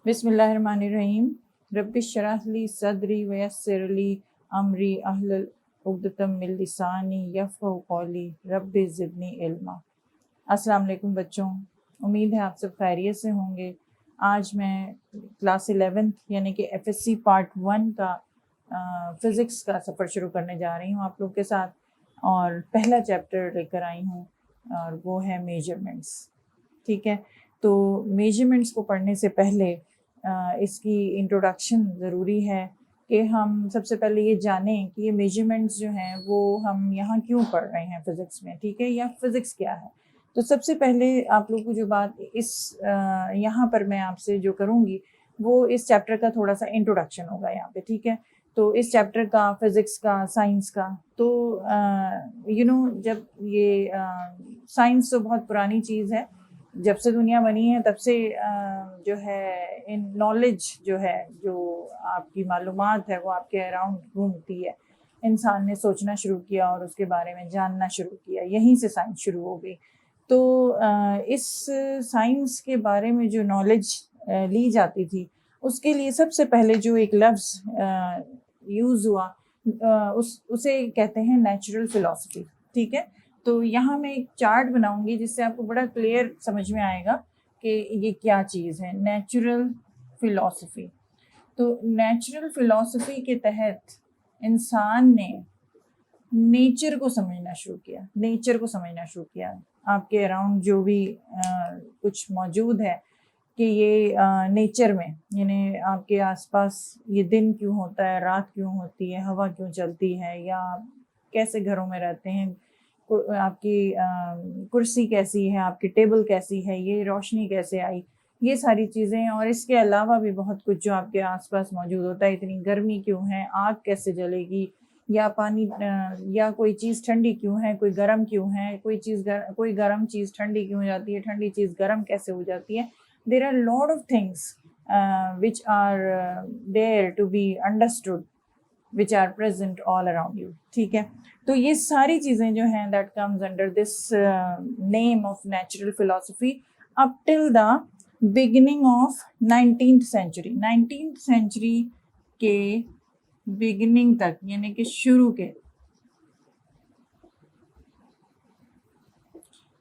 बिस्मिल्लाहिर्रहमानिर्रहीम। रब्बिश्शरह ली सदरी वयस्सिर ली अमरी अहलुल उक़दतम मिन लिसानी यफ़क़हू क़ौली रब्बि ज़िदनी इल्मा। अस्सलाम वालेकुम बच्चों, उम्मीद है आप सब खैरियत से होंगे। आज मैं क्लास 11th यानी कि FSC पार्ट 1 का फ़िज़िक्स का सफ़र शुरू करने जा रही हूँ आप लोग के साथ, और पहला चैप्टर लेकर आई हूँ और वो है मेजरमेंट्स। ठीक है, तो मेजरमेंट्स को पढ़ने से पहले इसकी इंट्रोडक्शन ज़रूरी है कि हम सबसे पहले ये जानें कि ये मेजरमेंट्स जो हैं वो हम यहाँ क्यों पढ़ रहे हैं फ़िज़िक्स में, ठीक है, या फ़िज़िक्स क्या है। तो सबसे पहले आप लोगों को जो बात इस यहाँ पर मैं आपसे जो करूँगी वो इस चैप्टर का थोड़ा सा इंट्रोडक्शन होगा यहाँ पे, ठीक है। तो इस चैप्टर का, फ़िज़िक्स का, साइंस का, तो जब ये साइंस तो बहुत पुरानी चीज़ है, जब से दुनिया बनी है तब से जो है इन नॉलेज जो है, जो आपकी मालूमात है वो आपके अराउंड घूमती है। इंसान ने सोचना शुरू किया और उसके बारे में जानना शुरू किया, यहीं से साइंस शुरू हो गई। तो इस साइंस के बारे में जो नॉलेज ली जाती थी उसके लिए सबसे पहले जो एक लफ्ज़ यूज़ हुआ उसे कहते हैं नेचुरल फ़िलॉसफी, ठीक है। तो यहाँ मैं एक चार्ट बनाऊंगी जिससे आपको बड़ा क्लियर समझ में आएगा कि ये क्या चीज़ है नेचुरल फ़िलॉसफी। तो नेचुरल फ़िलॉसफी के तहत इंसान ने नेचर को समझना शुरू किया, आपके अराउंड जो भी कुछ मौजूद है कि ये नेचर में, यानी आपके आसपास ये दिन क्यों होता है, रात क्यों होती है, हवा क्यों चलती है, या कैसे घरों में रहते हैं, आपकी कुर्सी कैसी है, आपकी टेबल कैसी है, ये रोशनी कैसे आई, ये सारी चीज़ें। और इसके अलावा भी बहुत कुछ जो आपके आसपास मौजूद होता है, इतनी गर्मी क्यों है, आग कैसे जलेगी, या पानी या कोई चीज़ ठंडी क्यों है, कोई गर्म क्यों है, कोई गर्म चीज़ ठंडी क्यों हो जाती है, ठंडी चीज़ गर्म कैसे हो जाती है। There are a lot of things which are there to be understood, which are present all around you, ठीक है। तो ये सारी चीज़ें जो हैं that comes under this name of natural philosophy up till the beginning of 19th century के beginning तक, यानी कि शुरू के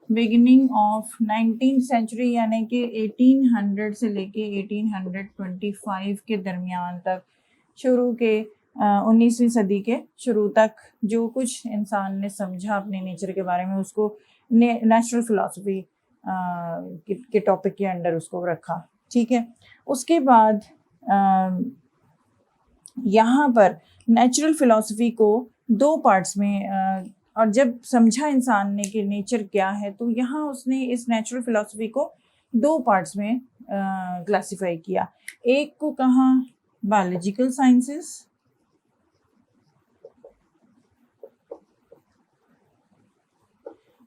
बिगिनिंग ऑफ 19th सेंचुरी, यानी कि 1800 से लेके 1825 के दरमियान तक, शुरू के 19वीं सदी के शुरू तक जो कुछ इंसान ने समझा अपने नेचर के बारे में, उसको नेचुरल फ़िलॉसफी के टॉपिक के अंडर उसको रखा, ठीक है। उसके बाद यहाँ पर नेचुरल फ़िलॉसफी को दो पार्ट्स में और जब समझा इंसान ने कि नेचर क्या है, तो यहाँ उसने इस नेचुरल फ़िलॉसफी को दो पार्ट्स में क्लासिफाई किया। एक को कहा बायोलॉजिकल साइंसेस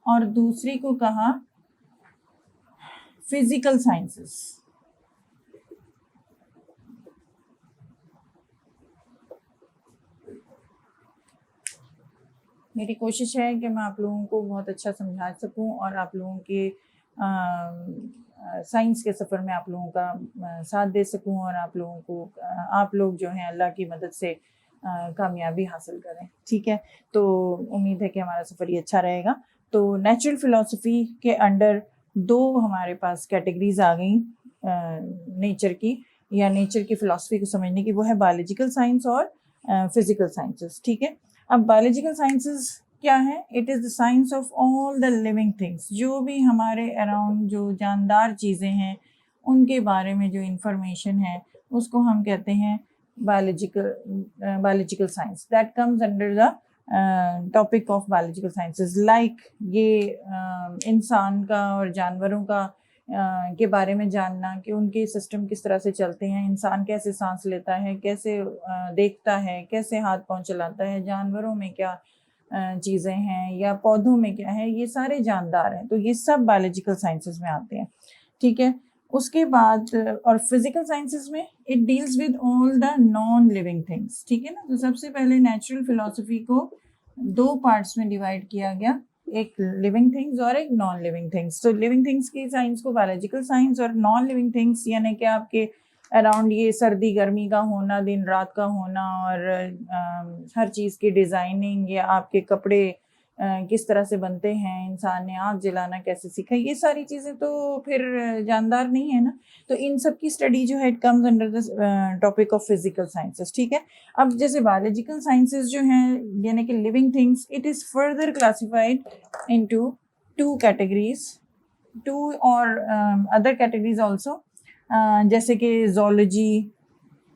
और दूसरी को कहा फिज़िकल साइंसेस। मेरी कोशिश है कि मैं आप लोगों को बहुत अच्छा समझा सकूं और आप लोगों के साइंस के सफ़र में आप लोगों का साथ दे सकूं, और आप लोग जो हैं अल्लाह की मदद से कामयाबी हासिल करें, ठीक है। तो उम्मीद है कि हमारा सफ़र ये अच्छा रहेगा। तो नेचुरल फ़िलॉसफी के अंडर दो हमारे पास कैटेगरीज आ गई नेचर की, या नेचर की फ़िलॉसफी को समझने की, वो है बायोलॉजिकल साइंस और फिज़िकल साइंसेस, ठीक है। अब बायोलॉजिकल साइंसेस क्या है? It is the science of all the living things, जो भी हमारे अराउंड जो जानदार चीज़ें हैं उनके बारे में जो इंफॉर्मेशन है उसको हम कहते हैं biological science. That comes under the topic of biological sciences, like ये इंसान का और जानवरों का के बारे में जानना कि उनके सिस्टम किस तरह से चलते हैं, इंसान कैसे सांस लेता है, कैसे देखता है, कैसे हाथ पांव चलाता है, जानवरों में क्या चीज़ें हैं, या पौधों में क्या है, ये सारे जानदार हैं। तो ये सब बायोलॉजिकल साइंसेस में आते हैं, ठीक है। उसके बाद और फिज़िकल साइंसेस में it deals with all the non living things, ठीक है ना। तो सबसे पहले नेचुरल फ़िलॉसफी को दो पार्ट्स में डिवाइड किया गया। एक लिविंग थिंग्स और एक नॉन लिविंग थिंग्स। तो लिविंग थिंग्स की साइंस को बायोलॉजिकल साइंस, और नॉन लिविंग थिंग्स यानी कि आपके अराउंड ये सर्दी गर्मी का होना, दिन रात का होना, और हर चीज़ की डिज़ाइनिंग, या आपके कपड़े किस तरह से बनते हैं, इंसान ने आग जलाना कैसे सीखा, ये सारी चीज़ें तो फिर जानदार नहीं है ना। तो इन सब की स्टडी जो है it comes under the topic of physical sciences, ठीक है। अब जैसे बायोलॉजिकल साइंसेस जो हैं यानी कि living things, it is further classified into two categories, two और अदर कैटेगरीज ऑल्सो, जैसे कि जोलॉजी,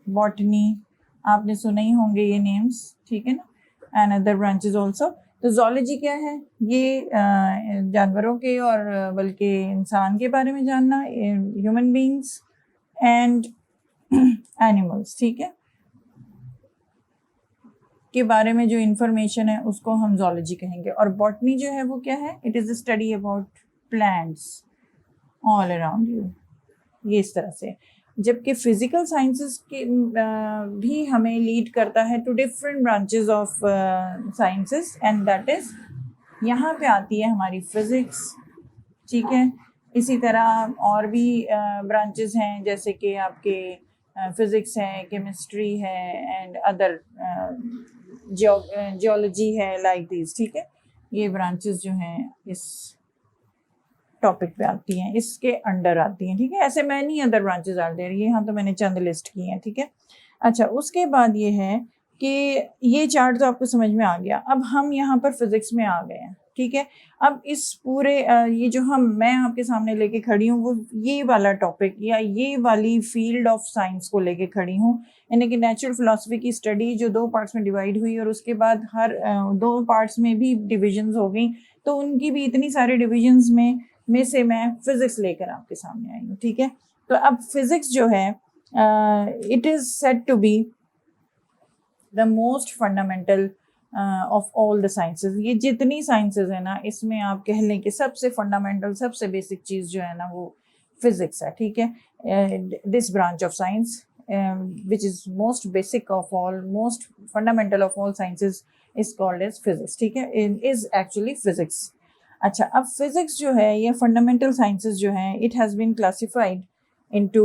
बॉटनी, आपने सुने ही होंगे ये नेम्स, ठीक है ना, एंड अदर ब्रांचेस ऑल्सो। तो जोलॉजी क्या है? ये जानवरों के और बल्कि इंसान के बारे में जानना, ह्यूमन बींग्स एंड एनिमल्स, ठीक है, के बारे में जो इंफॉर्मेशन है उसको हम जोलॉजी कहेंगे। और बॉटनी जो है वो क्या है? It is a study about plants all around you, ये इस तरह से। जबकि फिजिकल साइंसेस के भी हमें लीड करता है to different branches of sciences, and that is, यहाँ पे आती है हमारी फिज़िक्स, ठीक है। इसी तरह और भी ब्रांचेस हैं, जैसे कि आपके फिज़िक्स है, केमिस्ट्री है, एंड अदर जियोलॉजी है, लाइक दिस, ठीक है। ये ब्रांचेस जो हैं इस टॉपिक पे आती हैं, इसके अंडर आती हैं, ठीक है। ऐसे many other branches are there, ये यहाँ तो मैंने चंद लिस्ट की हैं, ठीक है। अच्छा, उसके बाद ये है कि ये चार्ट तो आपको समझ में आ गया। अब हम यहाँ पर फिजिक्स में आ गए हैं, ठीक है। अब इस पूरे ये जो मैं आपके सामने लेके खड़ी हूँ, वो ये वाला टॉपिक या ये वाली फील्ड ऑफ साइंस को लेके खड़ी हूँ, यानी कि नेचुरल फिलोसफी की स्टडी जो दो पार्ट्स में डिवाइड हुई, और उसके बाद हर दो पार्ट्स में भी डिविजन्स हो गई, तो उनकी भी इतनी सारी डिविजन्स में से मैं फिजिक्स लेकर आपके सामने आई हूँ, ठीक है। तो अब फिजिक्स जो है it is said to be the most fundamental of all the sciences. ये जितनी साइंसेस है ना, इसमें आप कह लें कि सबसे फंडामेंटल, सबसे बेसिक चीज़ जो है ना वो फिजिक्स है, ठीक है। This branch of science which is most basic of all, most fundamental of all sciences is called as physics, ठीक है, is actually physics। अच्छा, अब फिजिक्स जो है, ये फंडामेंटल साइंसेस जो हैं, it has been classified into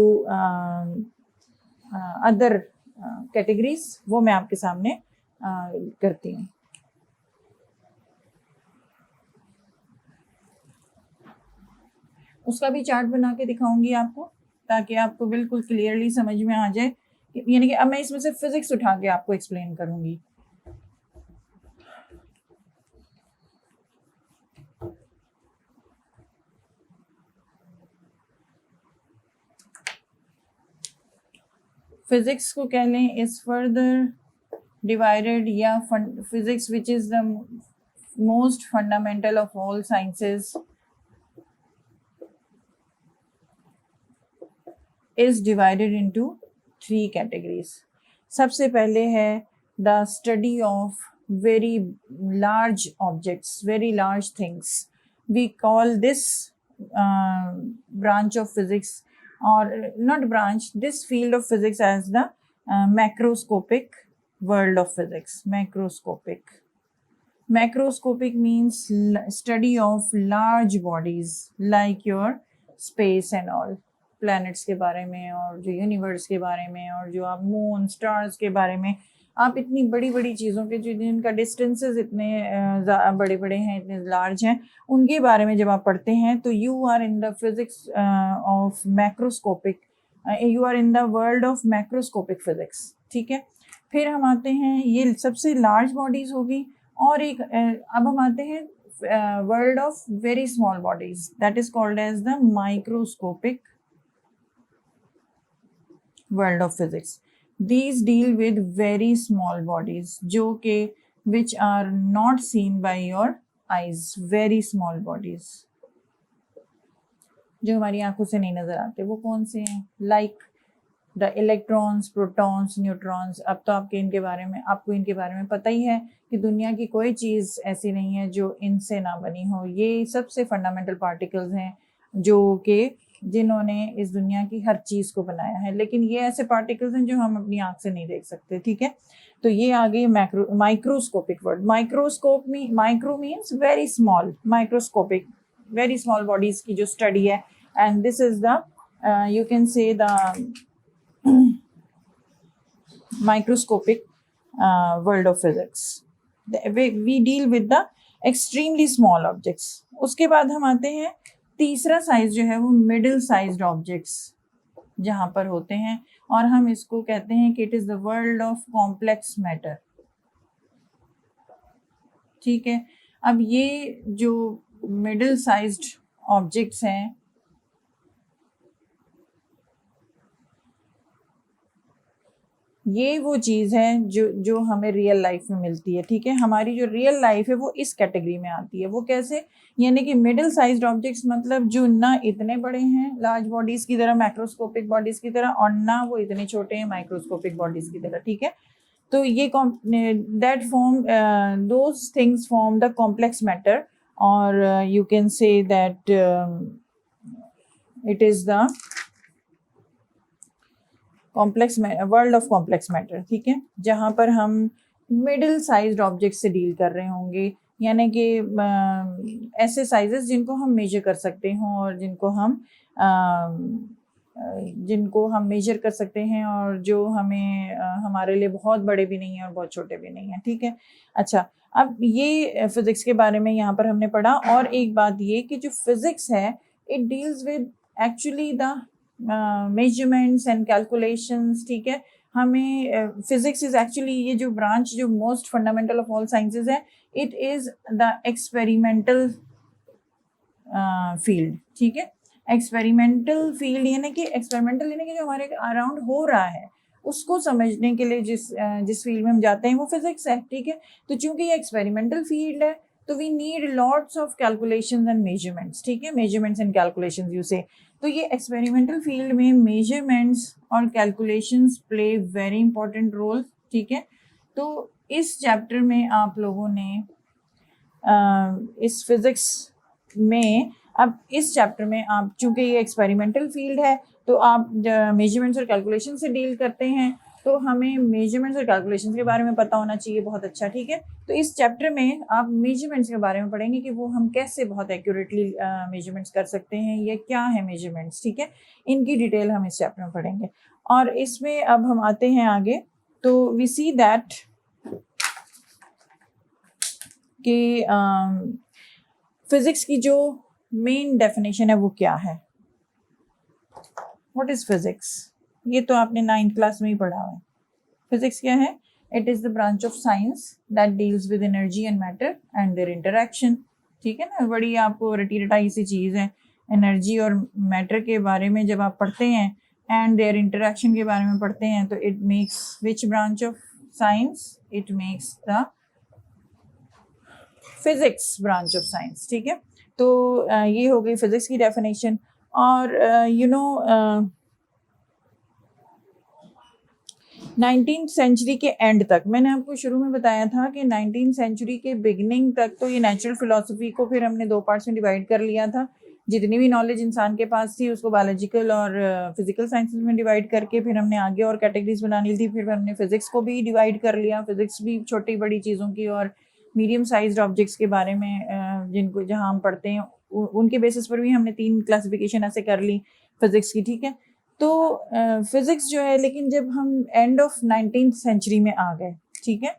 other categories, वो मैं आपके सामने करती हूँ। उसका भी चार्ट बना के दिखाऊंगी आपको, ताकि आपको बिल्कुल क्लियरली समझ में आ जाए, यानी कि अब मैं इसमें से फिजिक्स उठा के आपको एक्सप्लेन करूंगी। फिजिक्स को कह लें इज फर्दर डिवाइडेड, या physics which is the most fundamental of all sciences is divided into three categories. सबसे पहले है the study of very large objects, very large things. We call this branch of physics, or not branch, this field of physics as the macroscopic world of physics. Macroscopic means study of large bodies like your space and all, planets के बारे में, और जो universe के बारे में, और जो आप मून स्टार्स के बारे में, आप इतनी बड़ी बड़ी चीज़ों के जो जिनका डिस्टेंसेस इतने बड़े बड़े हैं, इतने लार्ज हैं, उनके बारे में जब आप पढ़ते हैं तो you are in the physics of macroscopic, you are in the world of macroscopic physics, ठीक है। फिर हम आते हैं, ये सबसे लार्ज बॉडीज़ होगी, और एक अब हम आते हैं world of very small bodies, that is called as the microscopic world of physics. These deal with very small bodies, जो के which are not seen by your eyes, very small bodies, जो हमारी आंखों से नहीं नजर आते। वो कौन से हैं? Like the electrons, protons, neutrons। अब तो आपको इनके बारे में पता ही है कि दुनिया की कोई चीज़ ऐसी नहीं है जो इनसे ना बनी हो। ये सबसे फंडामेंटल पार्टिकल्स हैं जो कि जिन्होंने इस दुनिया की हर चीज़ को बनाया है, लेकिन ये ऐसे पार्टिकल्स हैं जो हम अपनी आंख से नहीं देख सकते, ठीक है। तो ये आ गई microscopic word. Micro means very small, microscopic very small bodies की जो स्टडी है, and this is the you can say the microscopic world of physics. We deal with the extremely small objects. उसके बाद हम आते हैं तीसरा साइज जो है वो मिडिल साइज्ड ऑब्जेक्ट्स जहाँ पर होते हैं, और हम इसको कहते हैं कि it is the world of complex matter, ठीक है। अब ये जो मिडिल साइज्ड ऑब्जेक्ट्स हैं, ये वो चीज़ है जो हमें रियल लाइफ में मिलती है, ठीक है। हमारी जो रियल लाइफ है वो इस कैटेगरी में आती है। वो कैसे? यानी कि मिडिल साइज्ड ऑब्जेक्ट्स मतलब जो ना इतने बड़े हैं लार्ज बॉडीज की तरह, मैक्रोस्कोपिक बॉडीज की तरह, और ना वो इतने छोटे हैं माइक्रोस्कोपिक बॉडीज की तरह, ठीक है। तो ये that form those things form the complex matter, और you can say that it is the complex world of complex matter, ठीक है। जहाँ पर हम मिडिल साइज्ड ऑब्जेक्ट से डील कर रहे होंगे, यानी कि ऐसे साइजेस जिनको हम मेजर कर सकते हों, और जिनको हम मेजर कर सकते हैं, और जो हमें हमारे लिए बहुत बड़े भी नहीं हैं और बहुत छोटे भी नहीं हैं, ठीक है। अच्छा, अब ये फिजिक्स के बारे में यहाँ पर हमने पढ़ा। और एक बात ये कि जो फिजिक्स है it deals with actually the measurements and calculations, ठीक है। हमें फिजिक्स इज एक्चुअली, ये जो ब्रांच जो most fundamental of all sciences है, it is the experimental field, ठीक है। एक्सपेरिमेंटल फील्ड यानी कि जो हमारे अराउंड हो रहा है उसको समझने के लिए जिस फील्ड में हम जाते हैं वो फिजिक्स है, ठीक है। तो चूंकि ये एक्सपेरिमेंटल फील्ड है तो we need lots of calculations and measurements, ठीक है। Measurements and calculations you say. तो ये एक्सपेरिमेंटल फील्ड में मेजरमेंट्स और calculations play very important role, ठीक है। तो इस चैप्टर में आप लोगों ने इस फिजिक्स में, अब इस चैप्टर में आप, चूंकि ये एक्सपेरिमेंटल फील्ड है तो आप मेजरमेंट्स और कैलकुलेशन से डील करते हैं, तो हमें मेजरमेंट्स और कैलकुलेशंस के बारे में पता होना चाहिए, बहुत अच्छा, ठीक है। तो इस चैप्टर में आप मेजरमेंट्स के बारे में पढ़ेंगे कि वो हम कैसे बहुत एक्यूरेटली मेजरमेंट्स कर सकते हैं, या क्या है मेजरमेंट्स, ठीक है। इनकी डिटेल हम इस चैप्टर में पढ़ेंगे। और इसमें अब हम आते हैं आगे, तो वी सी दैट कि फिजिक्स की जो मेन डेफिनेशन है वो क्या है। What is physics? ये तो आपने 9th क्लास में ही पढ़ा है। फिजिक्स क्या है? It is the branch of science that deals with energy and matter and their interaction, ठीक है ना। बड़ी आपको रटी रटाई सी चीज़ है। एनर्जी और मैटर के बारे में जब आप पढ़ते हैं एंड देयर इंटरैक्शन के बारे में पढ़ते हैं, तो it makes which branch of science? It makes the physics branch of science, ठीक है। तो ये हो गई फिजिक्स की डेफिनेशन। और 19th सेंचुरी के एंड तक, मैंने आपको शुरू में बताया था कि 19th सेंचुरी के बिगनिंग तक तो ये नेचुरल फिलोसफी को फिर हमने 2 पार्ट्स में डिवाइड कर लिया था। जितनी भी नॉलेज इंसान के पास थी उसको बायोलॉजिकल और फिजिकल साइंसेज में डिवाइड करके फिर हमने आगे और कैटेगरीज बना ली थी। फिर हमने फिजिक्स को भी डिवाइड कर लिया, फिजिक्स भी छोटी बड़ी चीज़ों की और मीडियम साइज्ड ऑब्जेक्ट्स के बारे में जिनको जहाँ हम पढ़ते हैं उनके बेसिस पर भी हमने 3 क्लासिफिकेशन ऐसे कर ली फिजिक्स की, ठीक है। तो फिजिक्स जो है, लेकिन जब हम एंड ऑफ 19th सेंचुरी में आ गए, ठीक है,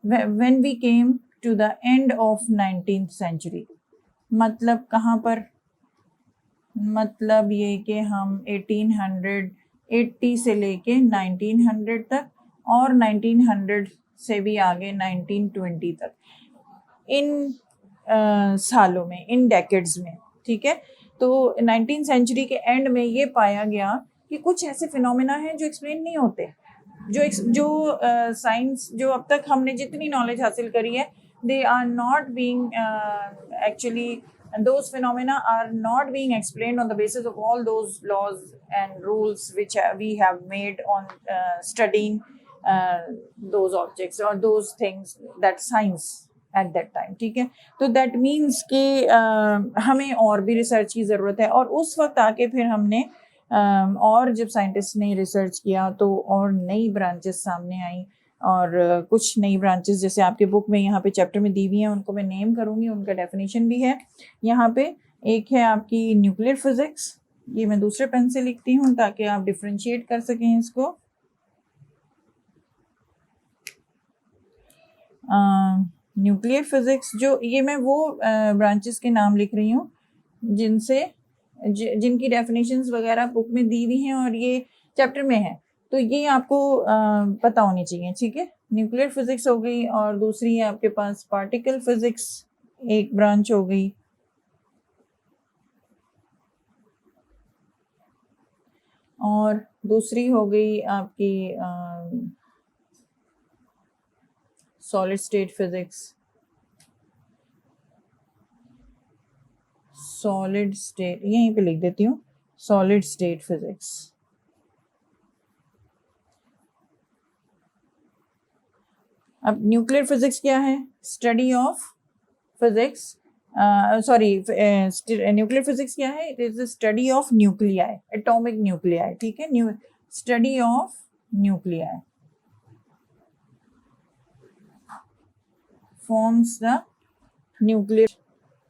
when we came to the end of 19th century, मतलब कहाँ पर? मतलब ये कि हम 1880 से लेके 1900 तक और 1900 से भी आगे 1920 तक, इन सालों में, इन डेकेड्स में, ठीक है। तो 19th सेंचुरी के एंड में ये पाया गया कि कुछ ऐसे फिनोमेना हैं जो एक्सप्लेन नहीं होते, जो साइंस जो अब तक हमने जितनी नॉलेज हासिल करी है, they are not being actually, those phenomena are not being explained on the basis of all those laws and rules which we have made on studying those objects or those things that science at that time, ठीक है। तो that means कि हमें और भी research की ज़रूरत है, और उस वक्त आके फिर हमने और जब साइंटिस्ट ने रिसर्च किया तो और नई ब्रांचेस सामने आई, और कुछ नई ब्रांचेस जैसे आपके बुक में यहाँ पे चैप्टर में दी हुई हैं, उनको मैं नेम करूँगी, उनका डेफिनेशन भी है यहाँ पे। एक है आपकी न्यूक्लियर फिजिक्स, ये मैं दूसरे पेन से लिखती हूँ ताकि आप डिफ्रेंशिएट कर सकें इसको। न्यूक्लियर फिजिक्स, जो ये मैं वो ब्रांचेस के नाम लिख रही हूँ जिनकी डेफिनेशंस वगैरह बुक में दी हुई हैं और ये चैप्टर में है, तो ये आपको पता होनी चाहिए, ठीक है। न्यूक्लियर फिजिक्स हो गई, और दूसरी है आपके पास पार्टिकल फिजिक्स, एक ब्रांच हो गई, और दूसरी हो गई आपकी solid state physics, solid state, यहीं पे लिख देती हूँ, सॉलिड स्टेट फिजिक्स। अब न्यूक्लियर फिजिक्स क्या है? Study of physics, sorry, nuclear physics क्या है? It is the study of nuclei, atomic nuclei, ठीक है, study of nuclei forms the nuclear.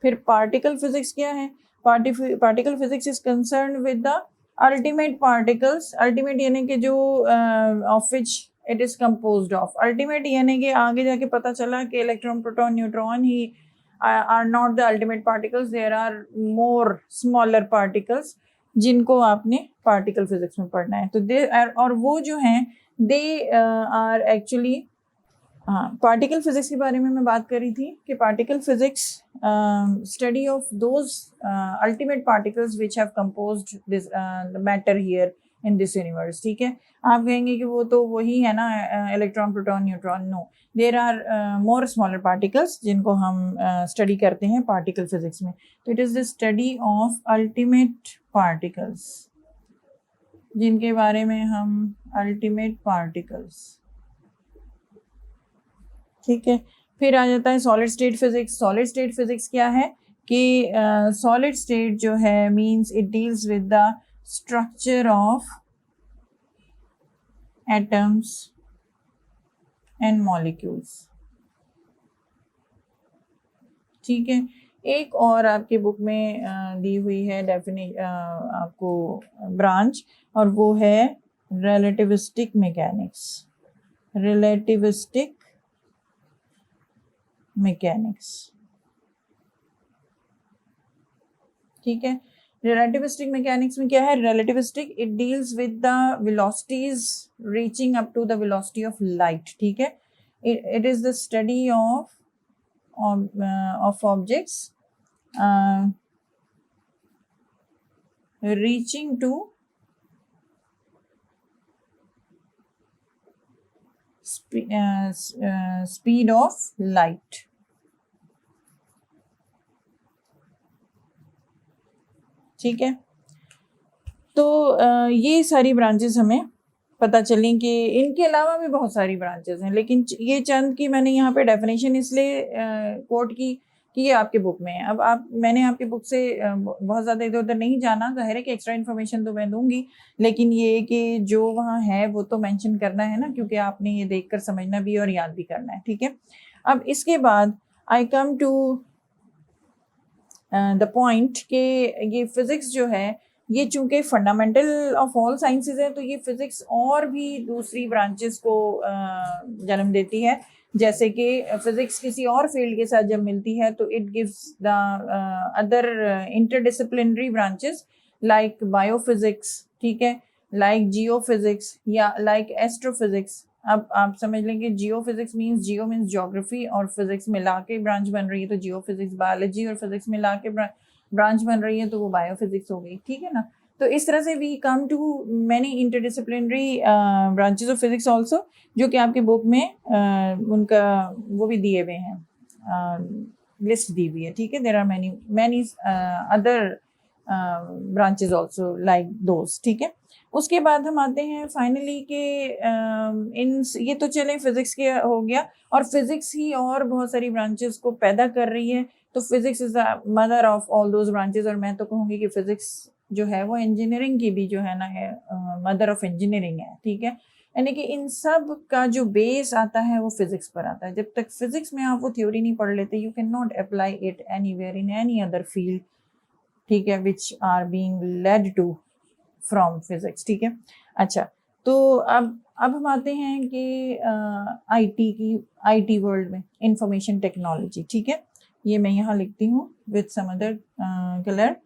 फिर पार्टिकल फिजिक्स क्या है? Particle physics is concern with the ultimate particles, ultimate यानी कि जो of which it is composed of, ultimate यानी कि आगे जाके पता चला कि इलेक्ट्रॉन, प्रोटॉन, न्यूट्रॉन ही are not the ultimate particles, there are more smaller particles, जिनको आपने पार्टिकल फिजिक्स में पढ़ना है। तो दे और वो जो हैं दे आर एक्चुअली, हाँ, पार्टिकल फिजिक्स के बारे में मैं बात कर रही थी कि particle physics study of those ultimate particles which have composed this the matter here in this universe, ठीक है। आप कहेंगे कि वो तो वही है ना, electron, proton, neutron. No, there are more smaller particles जिनको हम स्टडी करते हैं पार्टिकल फिजिक्स में। तो it is the study of ultimate particles, जिनके बारे में हम अल्टीमेट पार्टिकल्स, ठीक है। फिर आ जाता है solid state physics. Solid state physics क्या है कि सॉलिड स्टेट जो है means it deals with the structure of atoms and molecules, ठीक है। एक और आपके बुक में दी हुई है आपको ब्रांच, और वो है रिलेटिविस्टिक मैकेनिक्स, रिलेटिविस्टिक मैकेनिक्स, ठीक है। रिलेटिविस्टिक मैकेनिक्स में क्या है? Relativistic, it deals with the velocities reaching up to the velocity of light, ठीक है। It is the study of objects reaching to speed of light, ठीक है। तो ये सारी ब्रांचेस हमें पता चली कि इनके अलावा भी बहुत सारी ब्रांचेस हैं, लेकिन ये चंद की मैंने यहाँ पे डेफिनेशन इसलिए कोट की कि ये आपके बुक में है। अब मैंने आपके बुक से बहुत ज़्यादा इधर उधर नहीं जाना, ज़ाहिर है कि एक्स्ट्रा इन्फॉर्मेशन तो मैं दूंगी, लेकिन ये कि जो वहाँ है वो तो मेंशन करना है ना, क्योंकि आपने ये देखकर समझना भी और याद भी करना है, ठीक है। अब इसके बाद आई कम टू द पॉइंट कि ये फिज़िक्स जो है, ये चूंकि फंडामेंटल ऑफ ऑल साइंसेज है, तो ये फिज़िक्स और भी दूसरी ब्रांचेस को जन्म देती है। जैसे कि फिज़िक्स किसी और फील्ड के साथ जब मिलती है तो it gives the other interdisciplinary branches like biophysics, ठीक है, लाइक जियोफिज़िक्स या लाइक एस्ट्रोफिज़िक्स। अब आप समझ लेंगे geo physics means, geo means geography और फिजिक्स मिला के ब्रांच बन रही है, तो जियो फिजिक्स, बायोलॉजी और फिजिक्स मिला के ब्रांच बन रही है, तो वो बायोफिजिक्स हो गई, ठीक है ना। तो इस तरह से we come to many interdisciplinary branches of physics also, जो कि आपके बुक में उनका वो भी दिए हुए हैं, लिस्ट दी हुई है, ठीक है। There are many other branches also like those, ठीक है। उसके बाद हम आते हैं फाइनली के इन ये तो चले फिजिक्स के हो गया, और फिजिक्स ही और बहुत सारी ब्रांचेस को पैदा कर रही है। तो physics is the mother of all those branches, और मैं तो कहूँगी कि फिजिक्स जो है वो इंजीनियरिंग की भी जो है ना है मदर ऑफ इंजीनियरिंग है, ठीक है। यानी कि इन सब का जो बेस आता है वो फिजिक्स पर आता है। जब तक फिजिक्स में आप वो थ्योरी नहीं पढ़ लेते, you can not apply it anywhere in any other field, ठीक है, which are being led to from physics, ठीक है। अच्छा, तो अब हम आते हैं कि आईटी वर्ल्ड में इंफॉर्मेशन टेक्नोलॉजी, ठीक है। ये मैं यहाँ लिखती हूँ with some other colour,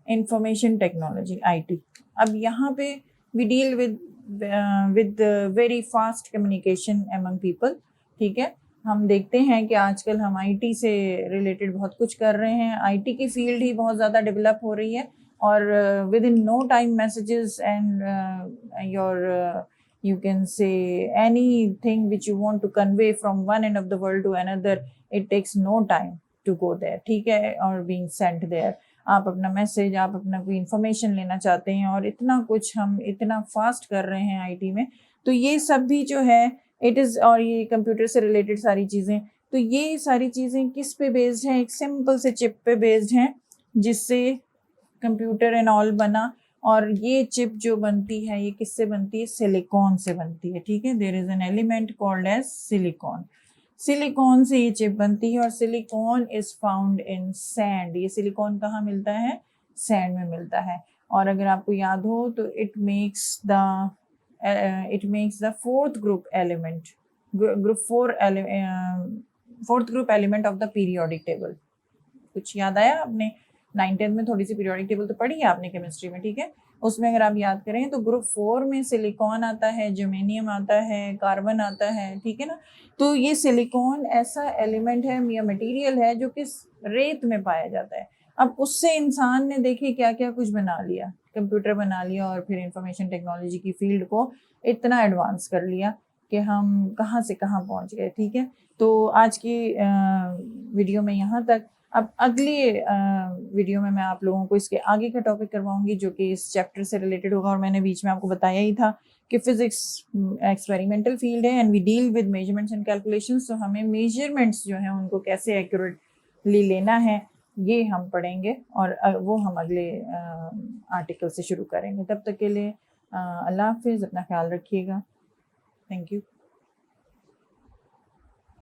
information technology IT. अब यहाँ पे we deal with very fast communication among people, ठीक है। हम देखते हैं कि आजकल हम आईटी से रिलेटेड बहुत कुछ कर रहे हैं, आईटी की फील्ड ही बहुत ज़्यादा डेवलप हो रही है, और within no time messages and your you can say anything which you want to convey from one end of the world to another, it takes no time to go there, ठीक है, और being sent there। आप अपना message, आप अपना कोई information लेना चाहते हैं, और इतना कुछ हम इतना फास्ट कर रहे हैं आईटी में। तो ये सब भी जो है इट इज़, और ये कंप्यूटर से रिलेटेड सारी चीज़ें, तो ये सारी चीज़ें किस पे बेस्ड हैं? एक सिंपल से चिप पे बेस्ड हैं, जिससे कंप्यूटर एंड ऑल बना। और ये चिप जो बनती है ये किससे बनती है? सिलिकॉन से बनती है, ठीक है। There is an element called as silicon. Silicon से ये चिप बनती है, और silicon is found in sand. ये सिलिकॉन कहाँ मिलता है? सैंड में मिलता है। और अगर आपको याद हो तो it makes the fourth group element, fourth group element of the periodic table. कुछ याद आया आपने? 9th-10th में थोड़ी सी पीरियोडिक टेबल तो पढ़ी है आपने केमिस्ट्री में, ठीक है। उसमें अगर आप याद करें तो ग्रुप 4 में सिलिकॉन आता है, जर्मेनियम आता है, कार्बन आता है, ठीक है ना। तो ये सिलिकॉन ऐसा एलिमेंट है या मटेरियल है जो कि रेत में पाया जाता है। अब उससे इंसान ने देखिए क्या क्या कुछ बना लिया, कंप्यूटर बना लिया, और फिर इंफॉर्मेशन टेक्नोलॉजी की फील्ड को इतना एडवांस कर लिया कि हम कहाँ से कहाँ पहुँच गए, ठीक है। तो आज की वीडियो में यहाँ तक। अब अगले वीडियो में मैं आप लोगों को इसके आगे का टॉपिक करवाऊंगी जो कि इस चैप्टर से रिलेटेड होगा। और मैंने बीच में आपको बताया ही था कि फिजिक्स एक्सपेरिमेंटल फील्ड है and we deal with measurements and calculations. तो हमें मेजरमेंट्स जो हैं उनको कैसे एक्यूरेटली लेना है ये हम पढ़ेंगे, और वो हम अगले आर्टिकल से शुरू करेंगे। तब तक के लिए अल्लाह हाफिज़, अपना ख्याल रखिएगा। Thank you.